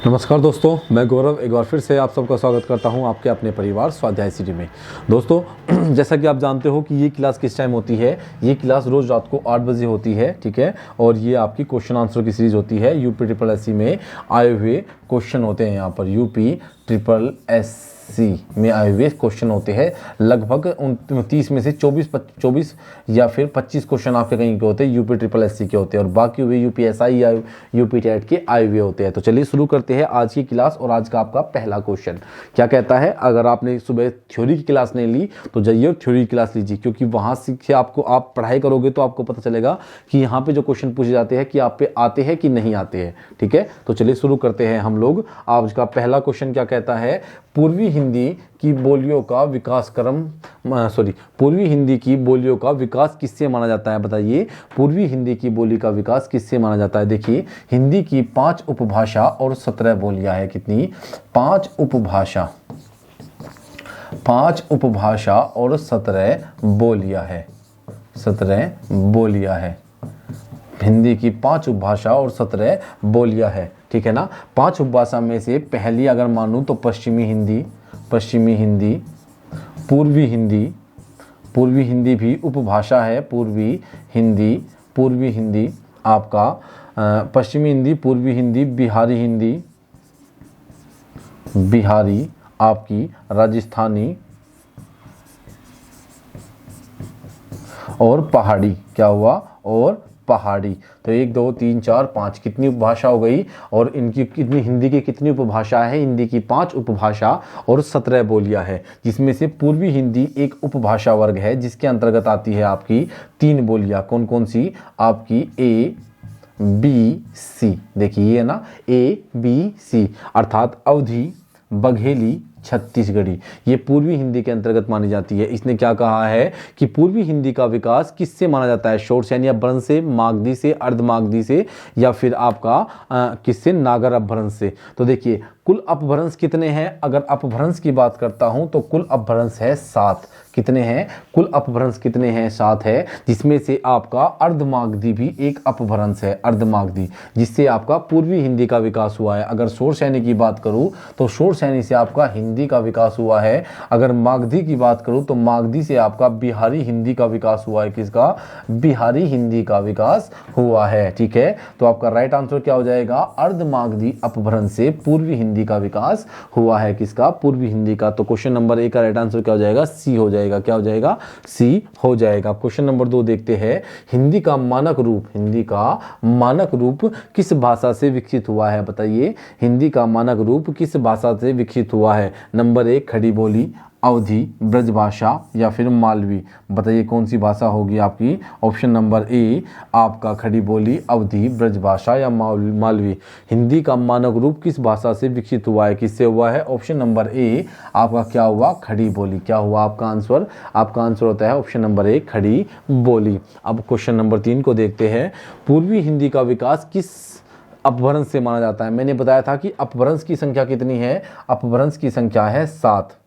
नमस्कार दोस्तों, मैं गौरव एक बार फिर से आप सबका स्वागत करता हूं आपके अपने परिवार स्वाध्याय सिटी में। दोस्तों जैसा कि आप जानते हो कि ये क्लास किस टाइम होती है। ये क्लास रोज़ रात को 8 बजे होती है, ठीक है। और ये आपकी क्वेश्चन आंसर की सीरीज़ होती है। यूपी ट्रिपल एस सी में आए हुए क्वेश्चन होते हैं। यहाँ पर यूपी ट्रिपल एस सी में आए हुए क्वेश्चन होते हैं। लगभग 30 में से 24 या फिर 25 क्वेश्चन आपके कहीं के होते हैं, यूपी ट्रिपल एस सी के होते हैं, और बाकी हुए यूपीएसआई या यूपी टेट के आए हुए होते हैं। तो चलिए शुरू करते हैं आज की क्लास। और आज का आपका पहला क्वेश्चन क्या कहता है। अगर आपने सुबह थ्योरी की क्लास नहीं ली तो जाइए थ्योरी की क्लास लीजिए, क्योंकि वहाँ से आपको आप पढ़ाई करोगे तो आपको पता चलेगा कि यहाँ पे जो क्वेश्चन पूछे जाते हैं कि आप पे आते हैं कि नहीं आते हैं, ठीक है। तो चलिए शुरू करते हैं हम लोग। आज का पहला क्वेश्चन क्या कहता है। पूर्वी हिंदी की बोलियों का विकास पूर्वी हिंदी की बोलियों का विकास किससे माना जाता है। बताइए, पूर्वी हिंदी की बोली का विकास किससे माना जाता है। देखिए, हिंदी की 5 उपभाषा और 17 बोलियां हैं। कितनी? 5 उपभाषा और 17 बोलियां है। 17 बोलियां है। हिंदी की 5 उपभाषा और 17 बोलियां है, ठीक है ना। 5 उपभाषा में से पहली अगर मानूं तो पश्चिमी हिंदी, पूर्वी हिंदी भी उपभाषा है। पूर्वी हिंदी आपका पश्चिमी हिंदी, पूर्वी हिंदी, बिहारी आपकी, राजस्थानी और पहाड़ी। क्या हुआ? और पहाड़ी। तो 1 2 3 4 5 कितनी उपभाषा हो गई। और इनकी कितनी, हिंदी की कितनी उपभाषा है। हिंदी की 5 उपभाषा और 17 बोलियां है, जिसमें से पूर्वी हिंदी एक उपभाषा वर्ग है, जिसके अंतर्गत आती है आपकी 3 बोलियां। कौन कौन सी? आपकी ए बी सी। देखिए ये है ना, ए बी सी, अर्थात अवधी, बघेली, छत्तीसगढ़ी, ये पूर्वी हिंदी के अंतर्गत मानी जाती है। इसने क्या कहा है कि पूर्वी हिंदी का विकास किससे माना जाता है। शोर से यानी अपभ्रंश से, मागधी से, अर्धमागधी से, या फिर आपका किससे? नागर अपभ्रंश से। तो देखिए, कुल अपभ्रंश कितने हैं। अगर अपभ्रंश की बात करता हूं तो कुल अपभ्रंश है 7। कितने हैं? कुल अपभ्रंश कितने हैं? 7 है, जिसमें से आपका अर्धमागधी भी एक अपभ्रंश है। अर्धमागधी, जिससे आपका पूर्वी हिंदी का विकास हुआ है। अगर शोर सैनी की बात करूं तो शोर सैनी से आपका हिंदी का विकास हुआ है। अगर मागधी की बात करूं तो मागधी से आपका बिहारी हिंदी का विकास हुआ है। किसका? बिहारी हिंदी का विकास हुआ है, ठीक है। तो आपका राइट आंसर क्या हो जाएगा? अर्धमागधी अपभ्रंश से पूर्वी हिंदी का विकास हुआ है। किसका? पूर्वी हिंदी का। तो क्वेश्चन नंबर 1 का राइट आंसर क्या हो जाएगा? सी हो जाएगा। क्या हो जाएगा? सी हो जाएगा। क्वेश्चन नंबर 2 देखते हैं। हिंदी का मानक रूप किस भाषा से विकसित हुआ है। बताइए, हिंदी का मानक रूप किस भाषा से विकसित हुआ है। नंबर 1 खड़ी बोली, अवधी, ब्रजभाषा या फिर मालवी। बताइए कौन सी भाषा होगी आपकी। ऑप्शन नंबर ए आपका खड़ी बोली, अवधी, ब्रजभाषा या मालवी। हिंदी का मानक रूप किस भाषा से विकसित हुआ है। किससे हुआ है? ऑप्शन नंबर ए आपका क्या हुआ? खड़ी बोली। क्या हुआ आपका आंसर? आपका आंसर होता है ऑप्शन नंबर ए, खड़ी बोली। अब क्वेश्चन नंबर 3 को देखते हैं। पूर्वी हिंदी का विकास किस अपभ्रंश से माना जाता है। मैंने बताया था कि अपभ्रंश की संख्या कितनी है। अपभ्रंश की संख्या है 7।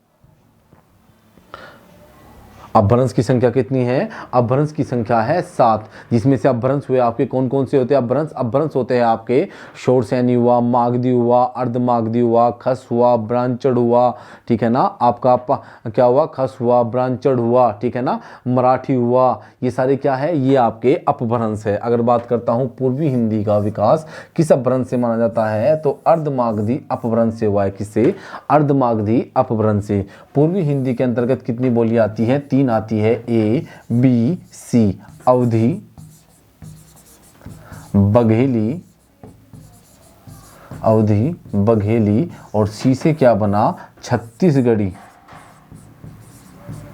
अपभ्रंश की संख्या कितनी है? अपभ्रंश की संख्या है 7, जिसमें से अपभ्रंश हुए आपके कौन कौन से होते हैं। अपभ्रंश होते हैं आपके शोर सैनी हुआ, मागधी हुआ, अर्धमागधी हुआ, खस हुआ, ब्रांचड़ हुआ, ठीक है ना। आपका क्या हुआ? खस हुआ, ब्रांचड़ हुआ, ठीक है ना, मराठी हुआ। ये सारे क्या है? ये आपके अपभ्रंश है। अगर बात करता हूँ पूर्वी हिंदी का विकास किस अपभ्रंश से माना जाता है तो अर्धमागधी अपभ्रंश से हुआ है। किससे? अर्धमागधी अपभ्रंश से। पूर्वी हिंदी के अंतर्गत कितनी बोली आती है? 3 आती है, ए बी सी। अवधी, बघेली और सी से क्या बना? छत्तीसगढ़ी।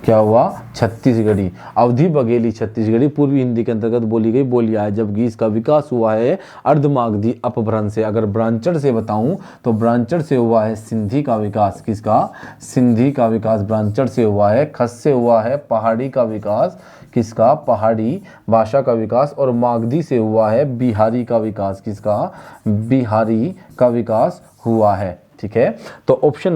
क्या हुआ? छत्तीसगढ़ी। अवधी, बघेली, छत्तीसगढ़ी पूर्वी हिंदी के अंतर्गत बोली गई बोलियां है, जबकि इसका विकास हुआ है अर्धमागधी अपभ्रंश से। अगर ब्रांचड़ से बताऊं तो ब्रांचड़ से हुआ है सिंधी का विकास। किसका? सिंधी का विकास ब्रांचड़ से हुआ है। खस से हुआ है पहाड़ी का विकास। किसका? पहाड़ी भाषा का विकास। और मागधी से हुआ है बिहारी का विकास। किसका? बिहारी का विकास हुआ है, ठीक है। तो क्वेश्चन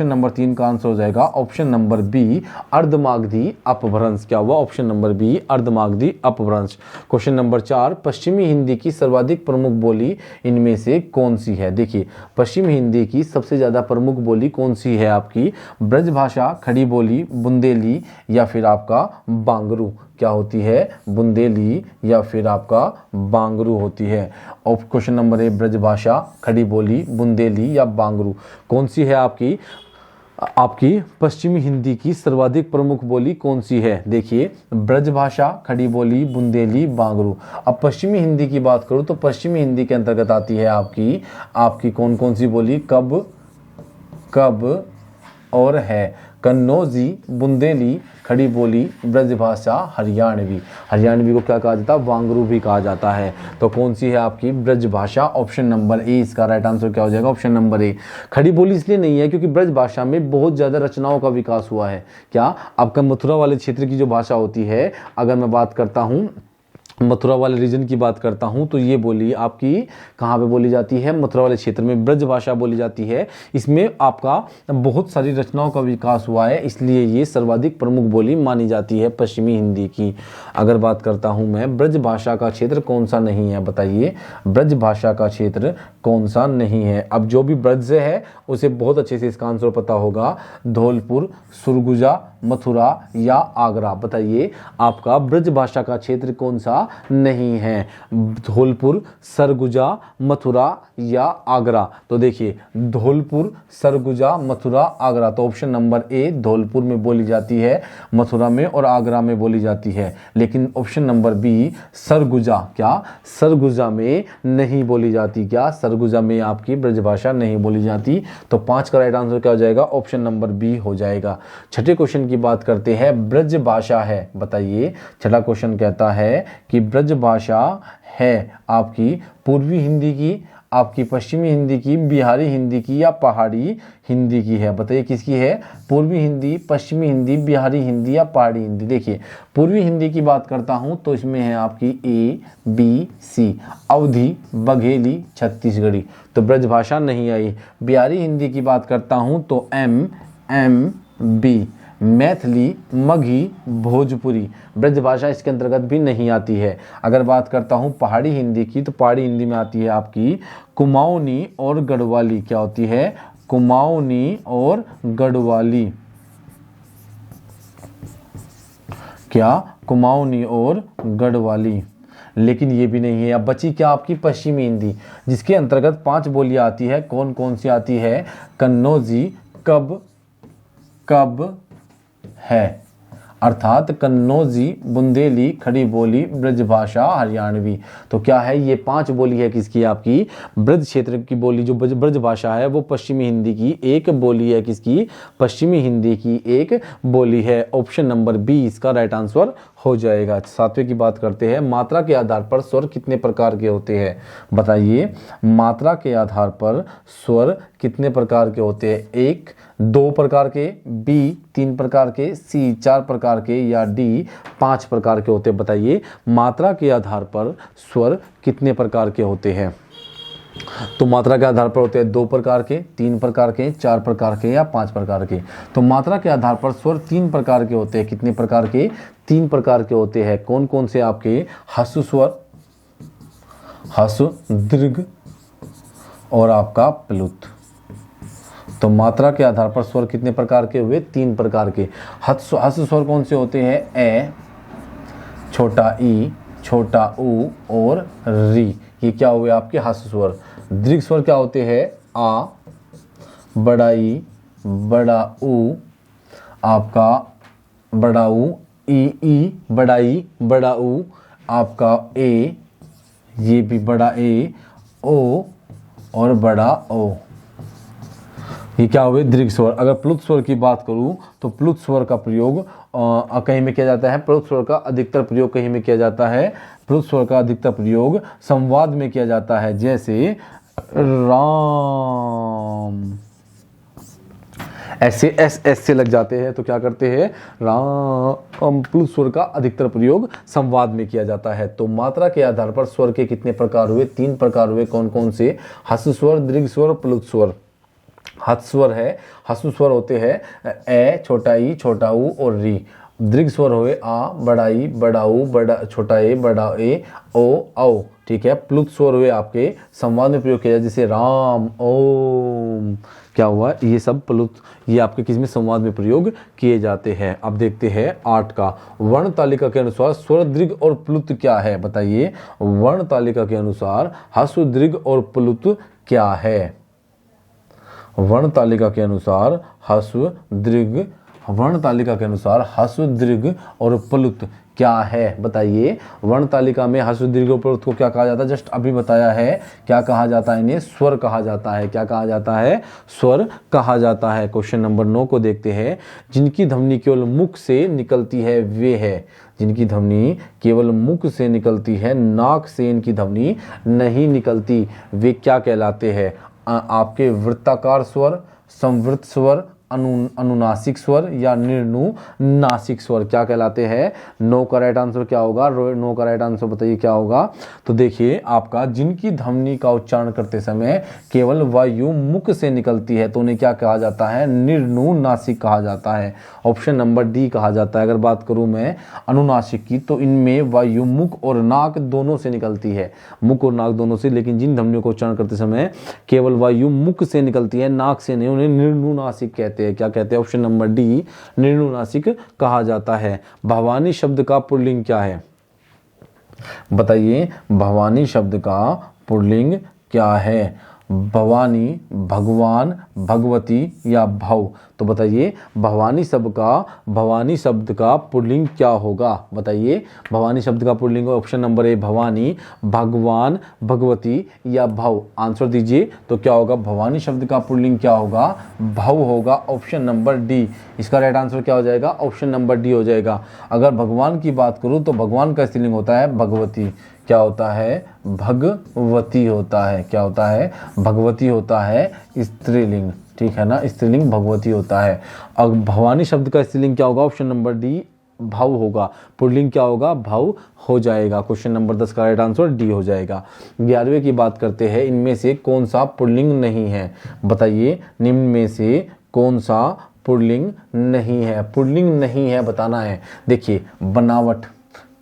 नंबर 3 का आंसर हो जाएगा ऑप्शन नंबर बी, अर्धमागधी अपभ्रंश। क्या हुआ? ऑप्शन नंबर बी, अर्धमागधी अपभ्रंश। क्वेश्चन नंबर 4, पश्चिमी हिंदी की सर्वाधिक प्रमुख बोली इनमें से कौन सी है? देखिए, पश्चिमी हिंदी की सबसे ज्यादा प्रमुख बोली कौन सी है आपकी? ब्रजभाषा, खड़ी बोली, बुंदेली या फिर आपका बांगरू। क्या होती है? बुंदेली या फिर आपका बांगरू होती है। और क्वेश्चन नंबर ए, ब्रजभाषा, खड़ी बोली, बुंदेली या बांगरू कौन सी है आपकी पश्चिमी हिंदी की सर्वाधिक प्रमुख बोली कौन सी है? देखिए, ब्रजभाषा, खड़ी बोली, बुंदेली, बांगरू। अब पश्चिमी हिंदी की बात करूं तो पश्चिमी हिंदी के अंतर्गत आती है आपकी कौन कौन सी बोली? कब और है। कन्नौजी, बुंदेली, खड़ी बोली, ब्रजभाषा, हरियाणवी को क्या कहा जाता है? वांगरू भी कहा जाता है। तो कौन सी है आपकी? ब्रजभाषा। ऑप्शन नंबर ए इसका राइट आंसर क्या हो जाएगा? Option number A. खड़ी बोली इसलिए नहीं है क्योंकि ब्रजभाषा में बहुत ज़्यादा रचनाओं का विकास हुआ है। क्या आपका मथुरा वाले क्षेत्र की जो भाषा होती है, अगर मैं बात करता हूँ मथुरा वाले रीजन की बात करता हूं तो ये बोली आपकी कहाँ पे बोली जाती है? मथुरा वाले क्षेत्र में ब्रज भाषा बोली जाती है। इसमें आपका बहुत सारी रचनाओं का विकास हुआ है, इसलिए ये सर्वाधिक प्रमुख बोली मानी जाती है पश्चिमी हिंदी की। अगर बात करता हूं मैं, ब्रज भाषा का क्षेत्र कौन सा नहीं है? बताइए, ब्रज भाषा का क्षेत्र कौन सा नहीं है? अब जो भी ब्रज है उसे बहुत अच्छे से इसका आंसर पता होगा। धौलपुर, सुरगुजा, मथुरा या आगरा। बताइए, आपका ब्रज भाषा का क्षेत्र कौन सा नहीं है? धौलपुर, सरगुजा, मथुरा या आगरा। तो देखिए, धौलपुर, सरगुजा, मथुरा, आगरा। तो ऑप्शन नंबर ए धौलपुर में बोली जाती है, मथुरा में और आगरा में बोली जाती है। लेकिन ऑप्शन नंबर बी, सरगुजा, क्या सरगुजा में नहीं बोली जाती? क्या सरगुजा में आपकी ब्रजभाषा नहीं बोली जाती? तो 5 का राइट आंसर क्या हो जाएगा? ऑप्शन नंबर बी हो जाएगा। छठे क्वेश्चन की बात करते हैं, ब्रज भाषा है। बताइए, छठा क्वेश्चन कहता है कि ब्रज भाषा है आपकी पूर्वी हिंदी की, आपकी पश्चिमी हिंदी की, बिहारी हिंदी की या पहाड़ी हिंदी की है? बताइए किसकी है? पूर्वी हिंदी, पश्चिमी हिंदी, बिहारी हिंदी या पहाड़ी हिंदी। देखिए, पूर्वी हिंदी की बात करता हूं तो इसमें है आपकी ए, बी, सी, अवधी, बघेली, छत्तीसगढ़ी। तो ब्रजभाषा नहीं आई। बिहारी हिंदी की बात करता हूं तो एम, बी, मैथिली, मगही, भोजपुरी। ब्रजभाषा इसके अंतर्गत भी नहीं आती है। अगर बात करता हूँ पहाड़ी हिंदी की तो पहाड़ी हिंदी में आती है आपकी कुमाऊनी और गढ़वाली। क्या होती है? कुमाऊनी और गढ़वाली। क्या? कुमाऊनी और गढ़वाली। लेकिन ये भी नहीं है। अब बची क्या आपकी पश्चिमी हिंदी, जिसके अंतर्गत 5 बोलियां आती है। कौन कौन सी आती है? कन्नौजी, कब है, अर्थात कन्नौजी, बुंदेली, खड़ी बोली, ब्रजभाषा, हरियाणवी। तो क्या है? ये 5 बोली है किसकी? आपकी ब्रज क्षेत्र की बोली। जो ब्रजभाषा है वो पश्चिमी हिंदी की एक बोली है। किसकी? पश्चिमी हिंदी की एक बोली है। ऑप्शन नंबर बी इसका राइट आंसर हो जाएगा। 7वें की बात करते हैं, मात्रा के आधार पर स्वर कितने प्रकार के होते हैं? बताइए, मात्रा के आधार पर स्वर कितने प्रकार के होते हैं? 1, 2 प्रकार के, बी 3 प्रकार के, सी 4 प्रकार के या डी 5 प्रकार के होते हैं? बताइए, मात्रा के आधार पर स्वर कितने प्रकार के होते हैं? तो मात्रा के आधार पर होते हैं 2 प्रकार के, 3 प्रकार के, 4 प्रकार के या 5 प्रकार के। तो मात्रा के आधार पर स्वर 3 प्रकार के होते हैं। कितने प्रकार के? 3 प्रकार के होते हैं। कौन कौन से? आपके ह्रस्व स्वर, ह्रस्व, दीर्घ और आपका प्लुत। तो मात्रा के आधार पर स्वर कितने प्रकार के हुए? 3 प्रकार के। ह्रस्व स्वर कौन से होते हैं? ए, छोटा ई, छोटा ऊ और री। ये क्या हुए आपके ह्रस्व स्वर। दीर्घ स्वर क्या होते हैं? आ, बड़ा ई, बड़ा ऊ, आपका बड़ा ऊ, ई, बड़ा ई, बड़ा ऊ, आपका ए, ये भी बड़ा ए, ओ और बड़ा ओ। ये क्या हुए? दीर्घ स्वर। अगर प्लुत स्वर की बात करूं तो प्लुत स्वर का प्रयोग कहीं में किया जाता है। प्लुत स्वर का अधिकतर प्रयोग कहीं में किया जाता है। प्लुत स्वर का अधिकतर प्रयोग संवाद में किया जाता है, जैसे राम। ऐसे एस से लग जाते हैं तो क्या करते हैं? राम। प्लुत स्वर का अधिकतर प्रयोग संवाद में किया जाता है। तो मात्रा के आधार पर स्वर के कितने प्रकार हुए? 3 प्रकार हुए। कौन कौन से? ह्रस्व स्वर, दीर्घ स्वर, प्लुत स्वर। हस्वर है, हस्व स्वर होते हैं ए, छोटा ई, छोटा ऊ और री। दीर्घ स्वर हुए आ, बड़ा ई, बड़ा ऊ, बड़ा छोटा ए, बड़ा ए, ओ, औ। ठीक है। प्लुत स्वर हुए आपके संवाद में प्रयोग किया जाए, जैसे राम, ओम। क्या हुआ, ये सब प्लुत, ये आपके किस में संवाद में प्रयोग किए जाते हैं। अब देखते हैं 8 का, वर्ण तालिका के अनुसार स्वर दीर्घ और प्लुत क्या है, बताइए। वर्ण तालिका के अनुसार ह्रस्व दीर्घ और प्लुत क्या है। वर्ण तालिका के अनुसार ह्रस्व दीर्घ, वर्ण तालिका के अनुसार ह्रस्व दीर्घ और प्लुत क्या है, बताइए। वर्ण तालिका में ह्रस्व दीर्घ और प्लुत को क्या कहा जाता है, जस्ट अभी बताया है। क्या कहा जाता है, इन्हें स्वर कहा जाता है। क्या कहा जाता है, स्वर कहा जाता है। क्वेश्चन नंबर 9 को देखते हैं। जिनकी ध्वनि केवल मुख से निकलती है वे है, जिनकी ध्वनि केवल मुख से निकलती है, नाक से इनकी ध्वनि नहीं निकलती, वे क्या कहलाते हैं। आपके वृत्ताकार स्वर, संवृत स्वर, अनुनासिक स्वर या निर्नुनासिक स्वर क्या कहलाते हैं। 9 का राइट आंसर क्या होगा, 9 का राइट आंसर बताइए क्या होगा। तो देखिए आपका, जिनकी ध्वनि का उच्चारण करते समय केवल वायु मुख से निकलती है तो उन्हें क्या कहा जाता है, निर्नुनासिक कहा जाता है। ऑप्शन नंबर डी कहा जाता है। अगर बात करूं मैं अनुनासिक की, तो इनमें वायु मुख और नाक दोनों से निकलती है, मुख और नाक दोनों से, लेकिन जिन ध्वनियों को उच्चारण करते समय केवल वायु मुख से निकलती है, नाक से नहीं, उन्हें निर्नुनासिक कहते हैं। क्या कहते हैं, ऑप्शन नंबर डी, निर्नुनासिक कहा जाता है। भवानी शब्द का पुल्लिंग क्या है, बताइए। भवानी शब्द का पुल्लिंग क्या है। भवानी, भगवान, भगवती या भव, तो बताइए भवानी शब्द का पुल्लिंग क्या होगा, बताइए। भवानी शब्द का pulling option number A Bhavani, भगवान, भगवती या भव। आंसर दीजिए तो क्या होगा, भवानी शब्द का पुल्लिंग क्या होगा, भव होगा। ऑप्शन नंबर डी, इसका राइट आंसर क्या हो जाएगा, ऑप्शन नंबर डी हो जाएगा। अगर भगवान की बात करूं तो भगवान का स्त्रीलिंग होता है भगवती। क्या होता है, भगवती होता है। क्या होता है, भगवती होता है स्त्रीलिंग। ठीक है ना, स्त्रीलिंग भगवती होता है। अब भवानी शब्द का स्त्रीलिंग क्या होगा, ऑप्शन नंबर डी भव होगा। पुल्लिंग क्या होगा, भव हो जाएगा। क्वेश्चन नंबर 10 का राइट आंसर डी हो जाएगा। 11वें की बात करते हैं। इनमें से कौन सा पुल्लिंग नहीं है, बताइए। निम्न में से कौन सा पुल्लिंग नहीं है, पुल्लिंग नहीं है बताना है। देखिए बनावट,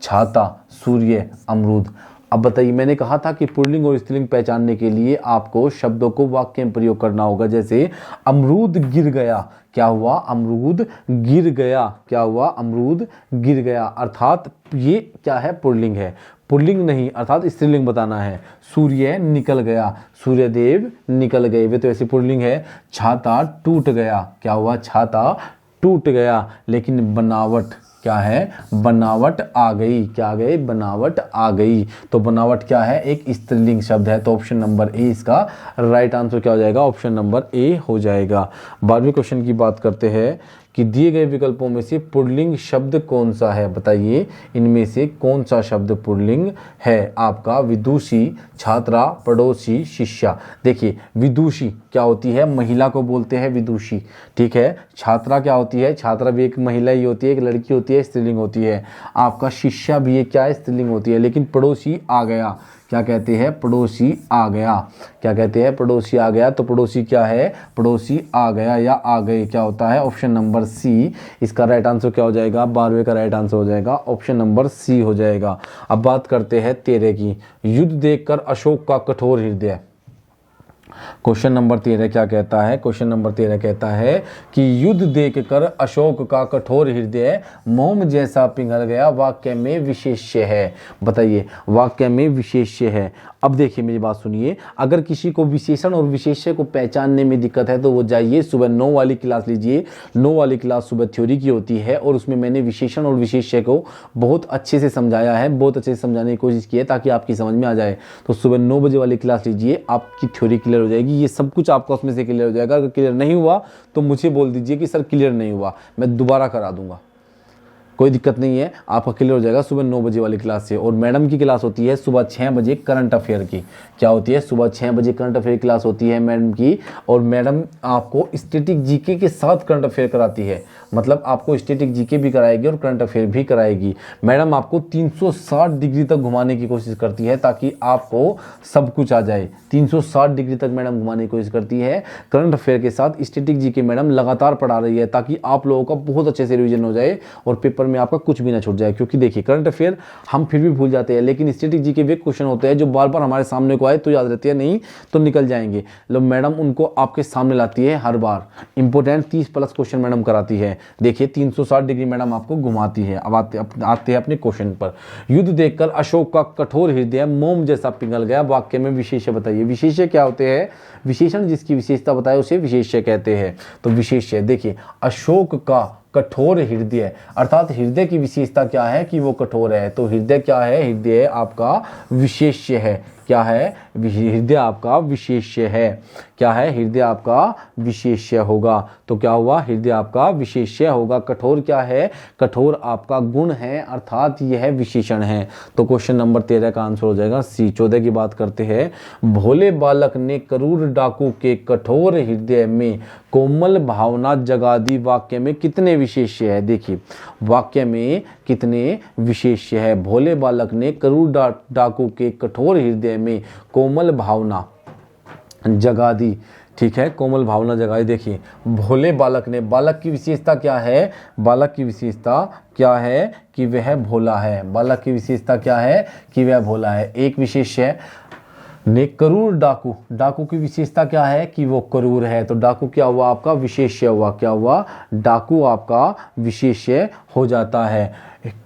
छाता, सूर्य, अमरूद। अब बताइए, मैंने कहा था कि पुल्लिंग और स्त्रीलिंग पहचानने के लिए आपको शब्दों को वाक्य में प्रयोग करना होगा। जैसे अमरूद गिर गया, क्या हुआ, अमरूद गिर गया। क्या हुआ, अमरूद गिर गया, अर्थात ये क्या है, पुल्लिंग है। पुल्लिंग नहीं अर्थात स्त्रीलिंग बताना है। सूर्य निकल गया, सूर्यदेव निकल गए, वे तो ऐसी पुल्लिंग है। छाता टूट गया, क्या हुआ, छाता टूट गया। लेकिन बनावट क्या है, बनावट आ गई। क्या आ गई, बनावट आ गई। तो बनावट क्या है, एक स्त्रीलिंग शब्द है। तो ऑप्शन नंबर ए इसका राइट आंसर क्या हो जाएगा, ऑप्शन नंबर ए हो जाएगा। 12वें क्वेश्चन की बात करते हैं कि दिए गए विकल्पों में से पुल्लिंग शब्द कौन सा है, बताइए। इनमें से कौन सा शब्द पुल्लिंग है आपका। विदुषी, छात्रा, पड़ोसी, शिष्या। देखिए विदुषी क्या होती है, महिला को बोलते हैं विदुषी। ठीक है। छात्रा क्या होती है, छात्रा भी एक महिला ही होती है, एक लड़की होती है, स्त्रीलिंग होती है। आपका शिष्या भी एक क्या है, स्त्रीलिंग होती है। लेकिन पड़ोसी आ गया, क्या कहते हैं, पड़ोसी आ गया। क्या कहते हैं, पड़ोसी आ गया। तो पड़ोसी क्या है, पड़ोसी आ गया या आ गए, क्या होता है, ऑप्शन नंबर सी। इसका राइट आंसर क्या हो जाएगा, 12वें का राइट आंसर हो जाएगा, ऑप्शन नंबर सी हो जाएगा। अब बात करते हैं 13 की। युद्ध देखकर अशोक का कठोर हृदय। क्वेश्चन नंबर 13 क्या कहता है, क्वेश्चन नंबर 13 कहता है कि युद्ध देखकर अशोक का कठोर हृदय मोम जैसा पिघल गया, वाक्य में विशेष्य है। बताइए, वाक्य में विशेष्य है। अब देखिए मेरी बात सुनिए, अगर किसी को विशेषण और विशेष्य को पहचानने में दिक्कत है तो वो जाइए सुबह 9 वाली क्लास लीजिए। 9 वाली क्लास सुबह थ्योरी की होती है और उसमें मैंने विशेषण और विशेष्य को बहुत अच्छे से समझाया है, बहुत अच्छे से समझाने की कोशिश की है ताकि आपकी समझ में आ जाए। तो सुबह 9 बजे वाली क्लास लीजिए, आपकी थ्योरी क्लियर हो जाएगी। ये सब कुछ आपका उसमें से क्लियर हो जाएगा। अगर क्लियर नहीं हुआ तो मुझे बोल दीजिए कि सर क्लियर नहीं हुआ, मैं दोबारा करा दूंगा। कोई दिक्कत नहीं है, आपका क्लियर हो जाएगा सुबह 9 बजे वाली क्लास से। और मैडम की क्लास होती है सुबह 6 बजे करंट अफेयर की। क्या होती है? सुबह 6 बजे करंट अफेयर क्लास होती है मैडम की। और मैडम आपको स्टैटिक जीके के साथ करंट अफेयर कराती है, मतलब आपको स्टैटिक जीके भी कराएगी और करंट अफेयर भी कराएगी। मैडम आपको 360 डिग्री तक घुमाने की कोशिश करती है ताकि आपको सब कुछ आ जाए। 360 डिग्री तक मैडम घुमाने की कोशिश करती है करंट अफेयर के साथ। स्टैटिक जीके मैडम लगातार पढ़ा रही है ताकि आप लोगों का बहुत अच्छे से रिवीजन हो जाए और पेपर में आपका कुछ भी ना छूट जाए। क्योंकि देखिए करंट अफेयर हम फिर भी भूल जाते हैं, लेकिन स्टैटिक जीके वे क्वेश्चन होते हैं जो बार बार हमारे सामने को आए तो याद रहते हैं, नहीं तो निकल जाएंगे। लो मैडम उनको आपके सामने लाती है हर बार। इंपोर्टेंट 30+ क्वेश्चन मैडम कराती है। देखिए 360 डिग्री मैडम आपको घुमाती है। अब आते हैं अपने क्वेश्चन पर। युद्ध देखकर अशोक का कठोर हृदय मोम जैसा पिघल गया, वाक्य में विशेष्य बताइए। विशेष्य क्या होते हैं? विशेषण जिसकी विशेषता बताए उसे विशेष्य कहते हैं। तो विशेष्य देखिए, अशोक का कठोर हृदय, अर्थात हृदय की विशेषता क्या है कि वो कठोर है। तो हृदय क्या है? हृदय आपका विशेष्य है। क्या है? हृदय आपका विशेष्य है। क्या है? हृदय आपका विशेष्य होगा। तो क्या हुआ? हृदय आपका विशेष्य होगा। कठोर क्या है? कठोर आपका गुण है, अर्थात यह विशेषण है। तो क्वेश्चन नंबर 13 का आंसर हो जाएगा सी। 14 की बात करते हैं। भोले बालक ने क्रूर डाकू के कठोर हृदय में कोमल भावना जगा दी, वाक्य में कितने विशेष्य है? देखिए वाक्य में कितने विशेष्य है। भोले बालक ने क्रूर डाकू के कठोर हृदय में कोमल भावना जगा दी। ठीक है, कोमल भावना जगाई। देखिए भोले बालक ने, बालक की विशेषता क्या है? बालक की विशेषता क्या है कि वह भोला है। बालक की विशेषता क्या है कि वह भोला है। एक विशेष्य ने क्रूर डाकू, डाकू की विशेषता क्या है कि वो क्रूर है। तो डाकू क्या हुआ? आपका विशेष्य हुआ। क्या हुआ? डाकू आपका विशेष्य हो जाता है।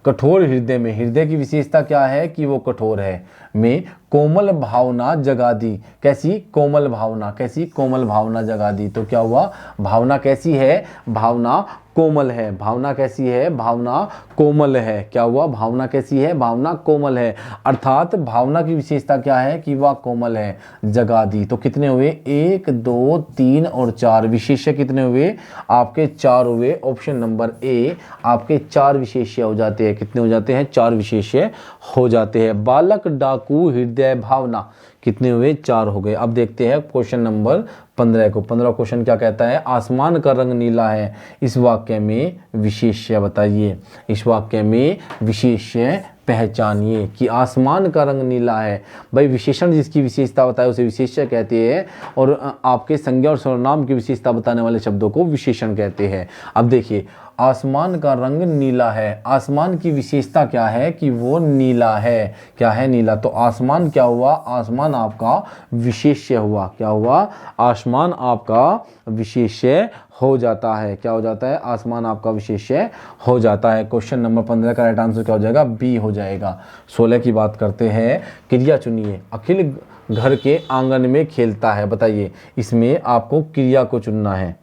कठोर हृदय में, हृदय की विशेषता क्या है कि वो कठोर है। में कोमल भावना जगा दी। कैसी? कोमल भावना। कैसी? कोमल भावना जगा दी। तो क्या हुआ? भावना कैसी है? भावना कोमल है। भावना कैसी है? भावना कोमल है। क्या हुआ? भावना कैसी है? भावना कोमल है। अर्थात भावना की विशेषता क्या है कि वह कोमल है। जगा दी। तो कितने हुए? 1, 2, 3 और 4 विशेष्य कितने हुए? आपके 4 हुए। ऑप्शन नंबर ए आपके 4 विशेष्य हो जाते हैं। कितने हो जाते हैं? 4 विशेष्य हो जाते हैं। बालक डाकू हृदय भावना कितने हुए? 4 हो गए। अब देखते हैं क्वेश्चन नंबर 15 को। 15 क्वेश्चन क्या कहता है? आसमान का रंग नीला है, इस वाक्य में विशेष्य बताइए। इस वाक्य में विशेष्य पहचानिए कि आसमान का रंग नीला है। भाई विशेषण जिसकी विशेषता बताए उसे विशेष्य कहते हैं और आपके संज्ञा और सर्वनाम की विशेषता बताने वाले शब्दों को विशेषण कहते हैं। अब देखिए आसमान का रंग नीला है। आसमान की विशेषता क्या है कि वो नीला है। क्या है? नीला। तो आसमान क्या हुआ? आसमान आपका विशेष्य हुआ। क्या हुआ? आसमान आपका विशेष्य हो जाता है। क्या हो जाता है? आसमान आपका विशेष्य हो जाता है। क्वेश्चन नंबर 15 का राइट आंसर क्या हो जाएगा? बी हो जाएगा। 16 की बात करते हैं। क्रिया चुनिए। अखिल घर के आंगन में खेलता है, बताइए। इसमें आपको क्रिया को चुनना है।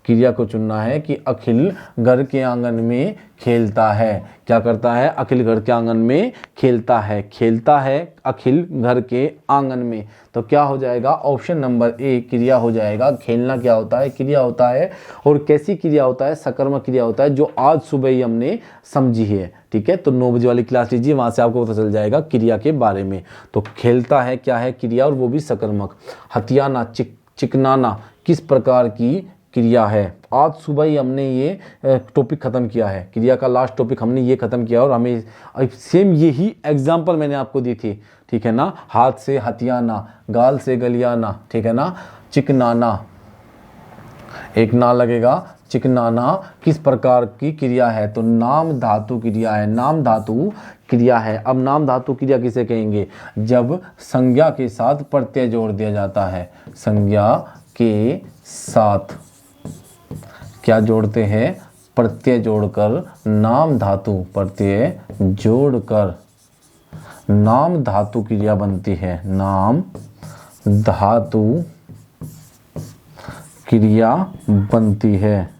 क्रिया को चुनना है कि अखिल घर के आंगन में खेलता है। क्या करता है? अखिल घर के आंगन में खेलता है। खेलता है अखिल घर के आंगन में। तो क्या हो जाएगा? ऑप्शन नंबर ए क्रिया हो जाएगा। खेलना क्या होता है? क्रिया होता है। और कैसी क्रिया होता है? सकर्मक क्रिया होता है, जो आज सुबह ही हमने समझी है। ठीक है, तो 9 बजे वाली क्लास लीजिए, वहां से आपको पता चल जाएगा क्रिया के बारे में। तो खेलता है क्या है? क्रिया, और वो भी सकर्मक। हथियाना, चिकनाना किस प्रकार की क्रिया है? आज सुबह ही हमने ये टॉपिक खत्म किया है। क्रिया का लास्ट टॉपिक हमने ये खत्म किया और हमें सेम यही एग्जांपल मैंने आपको दी थी। ठीक है ना? हाथ से हथियाना, गाल से गलियाना, ठीक है ना? चिकनाना, एक ना लगेगा। चिकनाना किस प्रकार की क्रिया है? तो नाम धातु क्रिया है। नाम धातु क्रिया है। अब नाम धातु क्रिया किसे कहेंगे? जब संज्ञा के साथ प्रत्यय जोड़ दिया जाता है। संज्ञा के साथ क्या जोड़ते हैं? प्रत्यय जोड़कर नाम धातु, प्रत्यय जोड़कर नाम धातु क्रिया बनती है। नाम धातु क्रिया बनती है।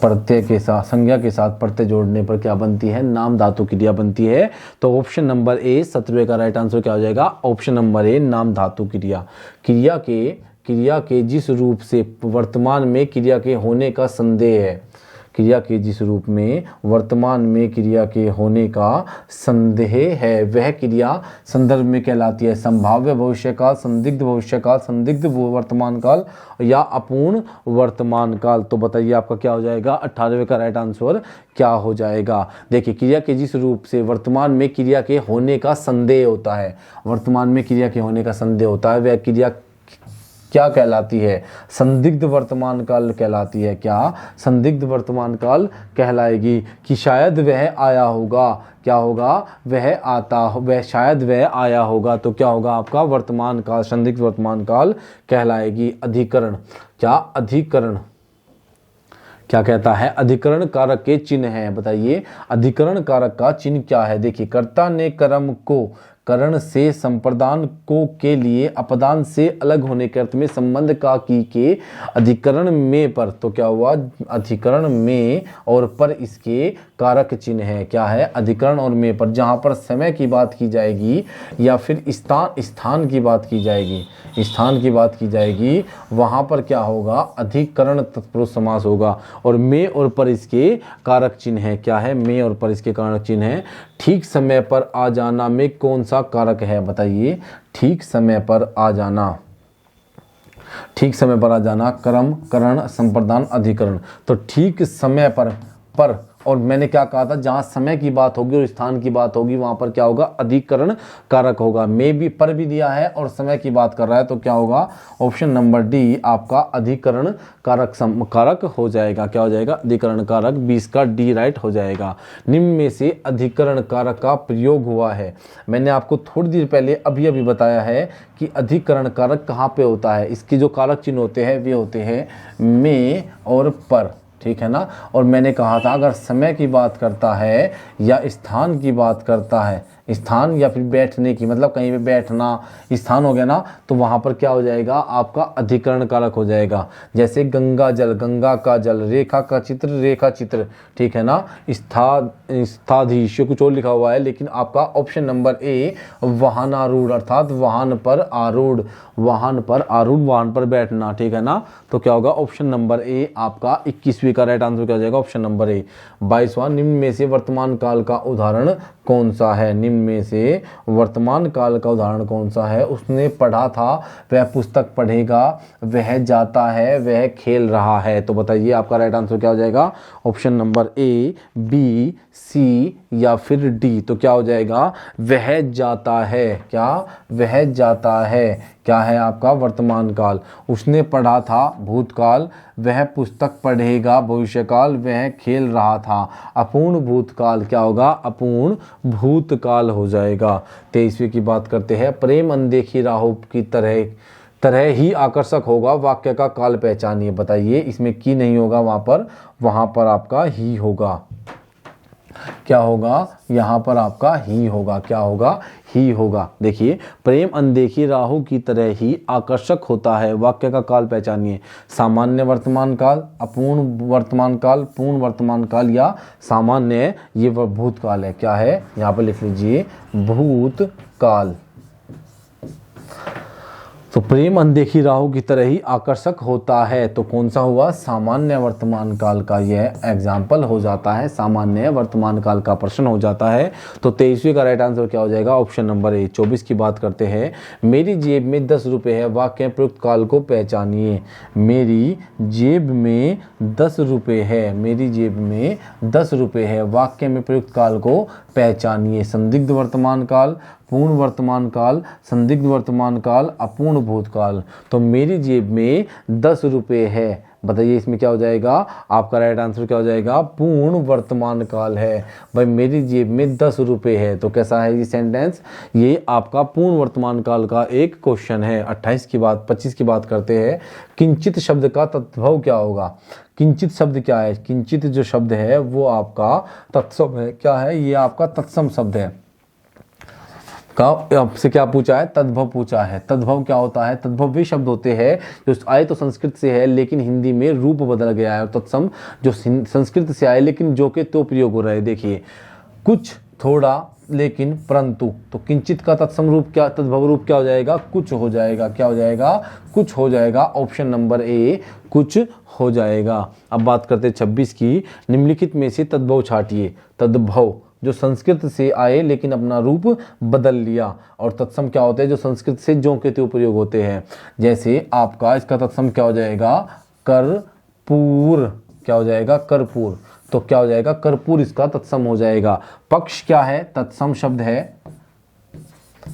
प्रत्यय के साथ, संज्ञा के साथ प्रत्यय जोड़ने पर क्या बनती है? नाम धातु क्रिया बनती है। तो ऑप्शन नंबर ए 17वें का राइट आंसर क्या हो जाएगा? ऑप्शन नंबर ए नाम धातु क्रिया। क्रिया के क्रिया के जिस रूप से वर्तमान में क्रिया के होने का संदेह है, क्रिया के जिस रूप में वर्तमान में क्रिया के होने का संदेह है वह क्रिया संदर्भ में कहलाती है संभाव्य भविष्यकाल, संदिग्ध भविष्यकाल, संदिग्ध वर्तमान काल या अपूर्ण वर्तमान काल। तो बताइए आपका क्या हो जाएगा, 18वें का राइट आंसर क्या हो जाएगा। देखिए, क्रिया के जिस रूप से वर्तमान में क्रिया के होने का संदेह होता है, वर्तमान में क्रिया के होने का संदेह होता है, वह क्रिया क्या कहलाती है, संदिग्ध वर्तमान काल कहलाती है। क्या संदिग्ध वर्तमान काल कहलाएगी कि शायद वह आया होगा, क्या होगा, वह आता, वह शायद वह आया होगा। तो क्या होगा आपका वर्तमान काल, संदिग्ध वर्तमान काल कहलाएगी। अधिकरण, क्या अधिकरण क्या कहता है, अधिकरण कारक के चिन्ह हैं। बताइए अधिकरण कारक का चिन्ह क्या है। देखिए, कर्ता ने कर्म को करण से संप्रदान को के लिए अपदान से अलग होने के अर्थ में संबंध का की के अधिकरण में पर, तो क्या हुआ, अधिकरण में और पर इसके कारक चिन्ह है। क्या है, अधिकरण और में पर। जहाँ पर समय की बात की जाएगी या फिर स्थान की बात की जाएगी, स्थान की बात की जाएगी, वहाँ पर क्या होगा, अधिकरण तत्पुरुष समास होगा। और में और पर इसके कारक चिन्ह है। क्या है, में और पर इसके कारक चिन्ह है। ठीक समय पर आ जाना में कौन सा कारक है। बताइए, ठीक समय पर आ जाना, ठीक समय पर आ जाना, कर्म, करण, संप्रदान, अधिकरण। तो ठीक समय पर और मैंने क्या कहा था, जहाँ समय की बात होगी और स्थान की बात होगी वहाँ पर क्या होगा, अधिकरण कारक होगा। में भी, पर भी दिया है और समय की बात कर रहा है, तो क्या होगा, ऑप्शन नंबर डी आपका अधिकरण कारक हो जाएगा। क्या हो जाएगा, अधिकरण कारक। 20 का डी राइट हो जाएगा। निम्न में से अधिकरण कारक का प्रयोग हुआ है। मैंने आपको थोड़ी देर पहले अभी बताया है कि अधिकरण कारक कहाँ पे होता है। इसके जो कारक चिन्ह होते हैं वे होते हैं में और पर, ठीक है ना। और मैंने कहा था अगर समय की बात करता है या स्थान की बात करता है, स्थान या फिर बैठने की, मतलब कहीं पे बैठना स्थान हो गया ना, तो वहाँ पर क्या हो जाएगा आपका अधिकरण कारक हो जाएगा। जैसे गंगा जल, गंगा का जल, रेखा का चित्र, रेखा चित्र, ठीक है ना। स्थाधीश कुछ और लिखा हुआ है, लेकिन आपका ऑप्शन नंबर ए वाहनारूढ़, अर्थात वाहन पर आरूढ़, वाहन पर आरूढ़, वाहन पर बैठना, ठीक है ना। तो क्या होगा, ऑप्शन नंबर ए आपका 21वीं का राइट आंसर क्या हो जाएगा, ऑप्शन नंबर ए। 22वां, निम्न में से वर्तमान काल का उदाहरण कौन सा है। निम्न में से वर्तमान काल का उदाहरण कौन सा है। उसने पढ़ा था, वह पुस्तक पढ़ेगा, वह जाता है, वह खेल रहा है। तो बताइए आपका राइट आंसर क्या हो जाएगा, ऑप्शन नंबर ए, बी, सी या फिर डी। तो क्या हो जाएगा, वह जाता है। क्या, वह जाता है। क्या है आपका वर्तमान काल। उसने पढ़ा था भूतकाल, वह पुस्तक पढ़ेगा भविष्यकाल, वह खेल रहा था। अपूर्ण भूतकाल क्या होगा, अपूर्ण भूतकाल हो जाएगा। 23वीं की बात करते हैं। प्रेम अनदेखी राहों की तरह ही आकर्षक होगा, वाक्य का काल पहचानिए। बताइए, इसमें की नहीं होगा, वहाँ पर आपका ही होगा। क्या होगा, यहाँ पर आपका ही होगा। क्या होगा, ही होगा। देखिए, प्रेम अनदेखी राहों की तरह ही आकर्षक होता है, वाक्य का काल पहचानिए। सामान्य वर्तमान काल, अपूर्ण वर्तमान काल, पूर्ण वर्तमान काल या सामान्य, ये भूतकाल है। क्या है, यहाँ पर लिख लीजिए भूतकाल। तो प्रेम अनदेखी राहों की तरह ही आकर्षक होता है, तो कौन सा हुआ, सामान्य वर्तमान काल का यह एग्जाम्पल हो जाता है, सामान्य वर्तमान काल का प्रश्न हो जाता है। तो 23वीं का राइट आंसर क्या हो जाएगा, ऑप्शन नंबर ए। 24 की बात करते हैं। मेरी जेब में 10 रुपये है, वाक्य प्रयुक्त काल को पहचानिए। मेरी जेब में 10 रुपये है, मेरी जेब में 10 रुपये है, वाक्य में प्रयुक्त काल को पहचानिए। संदिग्ध वर्तमान काल, पूर्ण वर्तमान काल, संदिग्ध वर्तमान काल, अपूर्ण भूतकाल। तो मेरी जेब में 10 रुपये है, बताइए इसमें क्या हो जाएगा, आपका राइट आंसर क्या हो जाएगा, पूर्ण वर्तमान काल है। भाई मेरी जेब में 10 रुपये है, तो कैसा है ये सेंटेंस, ये आपका पूर्ण वर्तमान काल का एक क्वेश्चन है। 25 की बात करते हैं। किंचित शब्द का तद्भव क्या होगा। किंचित शब्द क्या है, किंचित जो शब्द है वो आपका तत्सम है। क्या है, ये आपका तत्सम शब्द है। आपसे क्या पूछा है, तद्भव पूछा है। तद्भव क्या होता है, तद्भव वे शब्द होते हैं जो आए तो संस्कृत से है लेकिन हिंदी में रूप बदल गया है। तत्सम जो संस्कृत से आए लेकिन जो के तो प्रयोग हो रहा है। देखिए, कुछ थोड़ा, लेकिन, परंतु। तो किंचित का तत्सम रूप क्या, तद्भव रूप क्या हो जाएगा? कुछ हो जाएगा। क्या हो जाएगा? कुछ हो जाएगा। ऑप्शन नंबर ए कुछ हो जाएगा। अब बात करते हैं 26 की। निम्नलिखित में से तद्भव छांटिए। तद्भव जो संस्कृत से आए लेकिन अपना रूप बदल लिया, और तत्सम क्या होते हैं? जो संस्कृत से ज्यों के त्यों प्रयोग होते हैं। जैसे आपका इसका तत्सम क्या हो जाएगा? कर्पूर। क्या हो जाएगा? कर्पूर। तो क्या हो जाएगा? कर्पूर इसका तत्सम हो जाएगा। पक्ष क्या है? तत्सम शब्द है,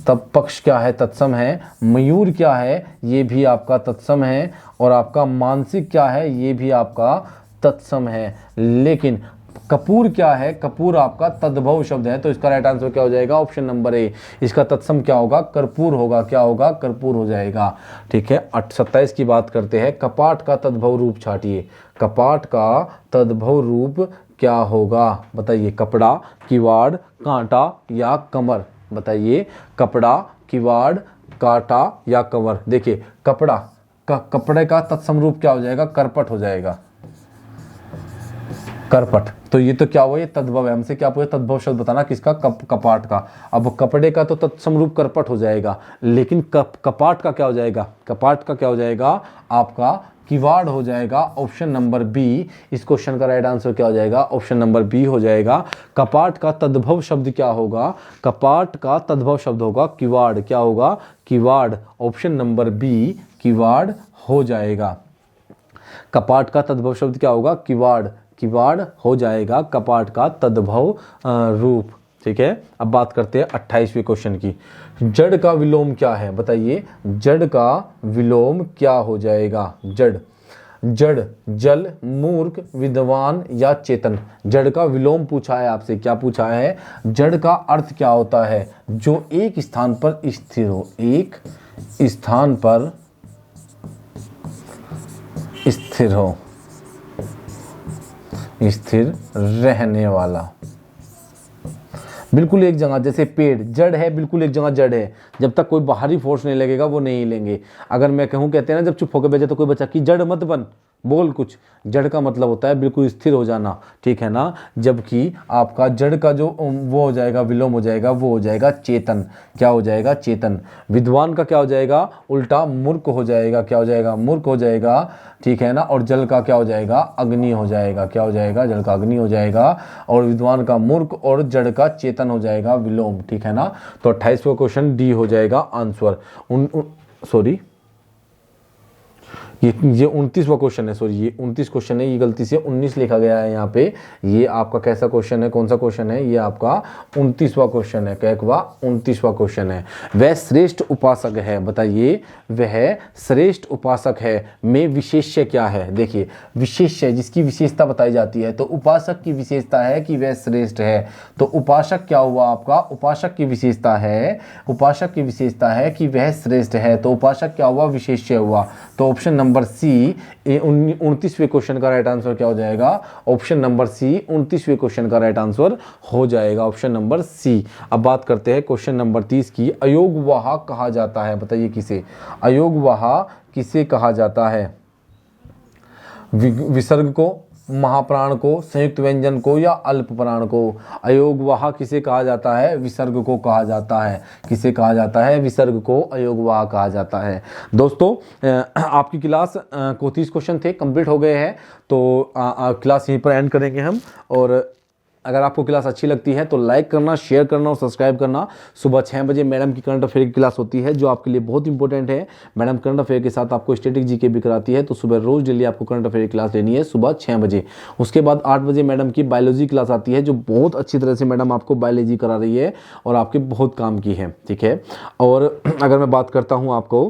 तब पक्ष क्या है? तत्सम है। मयूर क्या है? ये भी आपका तत्सम है। और आपका मानसिक क्या है? ये भी आपका तत्सम है। लेकिन कपूर क्या है? कपूर आपका तद्भव शब्द है। तो इसका राइट आंसर क्या हो जाएगा? Option number A. इसका तत्सम क्या होगा? कर्पूर होगा। क्या होगा? कर्पूर हो जाएगा। ठीक है। 27 की बात करते हैं। कपाट का तद्भव रूप छांटिए। कपाट का तद्भव रूप क्या होगा? बताइए। कपड़ा, किवाड़, कांटा या कमर? बताइए। कपड़ा, किवाड़, कांटा या कमर? देखिए, कपड़ा का, कपड़े का तत्सम रूप क्या हो जाएगा? करपट हो जाएगा। करपट। तो ये तो क्या हुआ? ये तद्भव है। हमसे क्या पूछा? तद्भव शब्द बताना किसका? कपाट का। अब कपड़े का तो तत्सम रूप करपट हो जाएगा, लेकिन कपाट का क्या हो जाएगा? कपाट का क्या हो जाएगा? आपका किवाड़ हो जाएगा। Option number B. इस क्वेश्चन का राइट आंसर क्या हो जाएगा? ऑप्शन नंबर बी हो जाएगा। कपाट का तद्भव शब्द क्या होगा? कपाट का तद्भव शब्द होगा किवाड़। क्या होगा? किवाड़। ऑप्शन नंबर बी किवाड़ हो जाएगा। कपाट का तद्भव शब्द क्या होगा? किवाड़। किवाड़ हो जाएगा कपाट का तद्भव रूप। ठीक है। अब बात करते हैं 28वें क्वेश्चन की। जड़ का विलोम क्या है? बताइए। जड़ का विलोम क्या हो जाएगा? जड़। जड़, जल, मूर्ख, विद्वान या चेतन? जड़ का विलोम पूछा है आपसे। क्या पूछा है? जड़ का अर्थ क्या होता है? जो एक स्थान पर स्थिर हो। एक स्थान पर स्थिर हो, स्थिर रहने वाला। बिल्कुल एक जगह, जैसे पेड़ जड़ है, बिल्कुल एक जगह जड़ है। जब तक कोई बाहरी फोर्स नहीं लगेगा वो नहीं लेंगे। अगर मैं कहूँ, कहते हैं ना, जब चुप होकर बैठे तो कोई बच्चा की जड़ मत बन, बोल कुछ। जड़ का मतलब होता है बिल्कुल स्थिर हो जाना। ठीक है ना। जबकि आपका जड़ का जो वो हो जाएगा, विलोम हो जाएगा, वो हो जाएगा चेतन। क्या हो जाएगा? चेतन। विद्वान का क्या हो जाएगा? उल्टा मूर्ख हो जाएगा। क्या हो जाएगा? मूर्ख हो जाएगा। ठीक है ना। और जल का क्या हो जाएगा? अग्नि हो जाएगा। क्या हो जाएगा? जल का अग्नि हो जाएगा। और विद्वान का मूर्ख और जड़ का चेतन हो जाएगा विलोम। ठीक है ना। तो 28वां क्वेश्चन डी हो जाएगा आंसर। सॉरी, ये 29वां क्वेश्चन है। सॉरी, ये 29 क्वेश्चन है। ये गलती से 19 लिखा गया है यहाँ पे। ये आपका कैसा क्वेश्चन है? कौन सा क्वेश्चन है? ये आपका 29वां क्वेश्चन है। कैकवा 29वां क्वेश्चन है। वह श्रेष्ठ उपासक है। बताइए। वह श्रेष्ठ उपासक है में विशेष्य क्या है? देखिए, विशेष्य जिसकी विशेषता बताई जाती है। तो उपासक की विशेषता है कि वह श्रेष्ठ है। तो उपासक क्या हुआ आपका? उपासक की विशेषता है, उपासक की विशेषता है कि वह श्रेष्ठ है। तो उपासक क्या हुआ? विशेष्य हुआ। तो ऑप्शन नंबर सी 29वें क्वेश्चन का राइट आंसर क्या हो जाएगा? ऑप्शन नंबर सी 29वें क्वेश्चन का राइट आंसर हो जाएगा। Option number C. अब बात करते हैं क्वेश्चन नंबर 30 की। अयोगवाह कहा जाता है। बताइए किसे? अयोगवाह किसे कहा जाता है? विसर्ग को, महाप्राण को, संयुक्त व्यंजन को या अल्प प्राण को? अयोगवाह किसे कहा जाता है? विसर्ग को कहा जाता है। किसे कहा जाता है? विसर्ग को अयोगवाह कहा जाता है। दोस्तों, आपकी क्लास को 30 क्वेश्चन थे, कंप्लीट हो गए हैं। तो क्लास यहीं पर एंड करेंगे हम। और अगर आपको क्लास अच्छी लगती है तो लाइक करना, शेयर करना और सब्सक्राइब करना। सुबह 6 बजे मैडम की करंट अफेयर की क्लास होती है, जो आपके लिए बहुत इंपॉर्टेंट है। मैडम करंट अफेयर के साथ आपको स्टैटिक जीके भी कराती है। तो सुबह रोज डेली आपको करंट अफेयर की क्लास लेनी है सुबह 6 बजे। उसके बाद 8 बजे मैडम की बायोलॉजी क्लास आती है, जो बहुत अच्छी तरह से मैडम आपको बायोलॉजी करा रही है और आपके बहुत काम की है। ठीक है। और अगर मैं बात करता हूँ आपको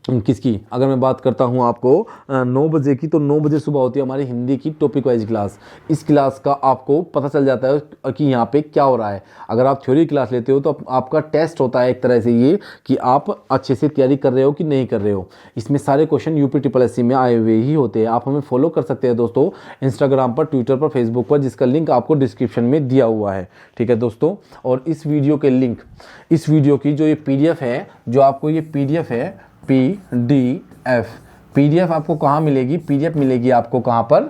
किसकी, अगर मैं बात करता हूँ आपको 9 बजे की, तो 9 बजे सुबह होती है हमारी हिंदी की टॉपिक वाइज क्लास। इस क्लास का आपको पता चल जाता है कि यहाँ पे क्या हो रहा है। अगर आप थ्योरी क्लास लेते हो तो आपका टेस्ट होता है एक तरह से ये कि आप अच्छे से तैयारी कर रहे हो कि नहीं कर रहे हो। इसमें सारे क्वेश्चन UPSSC में आए हुए ही होते हैं। आप हमें फॉलो कर सकते हैं दोस्तों, इंस्टाग्राम पर, ट्विटर पर, फेसबुक पर, जिसका लिंक आपको डिस्क्रिप्शन में दिया हुआ है। ठीक है दोस्तों। और इस वीडियो के लिंक, इस वीडियो की जो ये PDF है, जो आपको ये PDF है, PDF आपको कहाँ मिलेगी? PDF मिलेगी आपको कहाँ पर?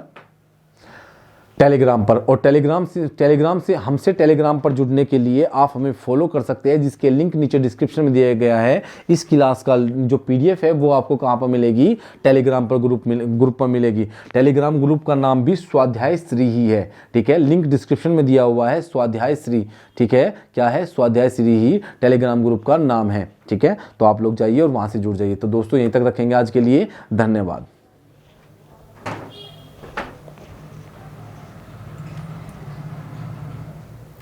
टेलीग्राम पर। और टेलीग्राम से हमसे टेलीग्राम पर जुड़ने के लिए आप हमें फॉलो कर सकते हैं, जिसके लिंक नीचे डिस्क्रिप्शन में दिया गया है। इस क्लास का जो PDF है वो आपको कहाँ पर मिलेगी, टेलीग्राम पर ग्रुप पर मिलेगी। टेलीग्राम ग्रुप का नाम भी स्वाध्याय श्री ही है, ठीक है, लिंक डिस्क्रिप्शन में दिया हुआ है, स्वाध्याय श्री, ठीक है, क्या है, स्वाध्याय श्री ही टेलीग्राम ग्रुप का नाम है, ठीक है। तो आप लोग जाइए और वहाँ से जुड़ जाइए। तो दोस्तों यहीं तक रखेंगे आज के लिए, धन्यवाद।